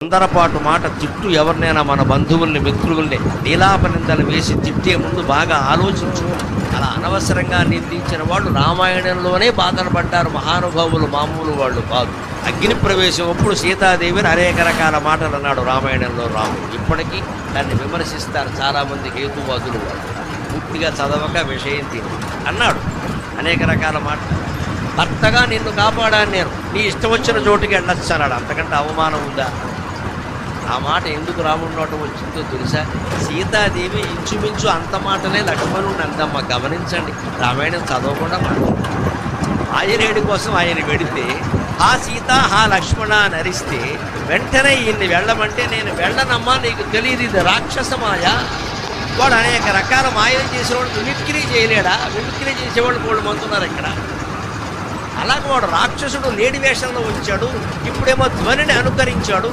తొందరపాటు మాట తిట్టు. ఎవరినైనా మన బంధువుల్ని మిత్రుల్ని నీలాపనిందలు వేసి తిట్టే ముందు బాగా ఆలోచించు. అలా అనవసరంగా నిందించిన వాళ్ళు రామాయణంలోనే బాధలు పడ్డారు మహానుభావులు, మామూలు వాళ్ళు కాదు. అగ్ని ప్రవేశం అప్పుడు సీతాదేవిని అనేక రకాల మాటలు అన్నాడు రామాయణంలో రాముడు. ఇప్పటికీ దాన్ని విమర్శిస్తారు చాలామంది హేతువాదులు. వాళ్ళు పూర్తిగా చదవక విషయం తిని అన్నాడు అనేక రకాల మాటలు. భర్తగా నిన్ను కాపాడాను నేను, నీ ఇష్టం వచ్చిన చోటుకి వెళ్ళొచ్చు అన్నాడు. అంతకంటే అవమానం ఉందా? ఆ మాట ఎందుకు రాముడి నోట వచ్చిందో తెలుసా? సీతాదేవి ఇంచుమించు అంత మాటలే లక్ష్మణుడిని అందమ్మ. గమనించండి, రామాయణం చదవకుండా మాట్లాడు. ఆయనేడి కోసం ఆయన వెడితే ఆ సీత హా లక్ష్మణ అని అరిస్తే వెంటనే ఈయన్ని వెళ్ళమంటే నేను వెళ్ళనమ్మా, నీకు తెలియదు ఇది రాక్షసమాయ. వాడు అనేక రకాల మాయలు చేసేవాడు మిమిక్రీ చేయలేడా? మిమిక్రీ చేసేవాళ్ళు 3 మంది ఉన్నారు ఇక్కడ. అలాగే వాడు రాక్షసుడు లేడి వేషంలో వచ్చాడు, ఇప్పుడేమో ధ్వనిని అనుకరించాడు.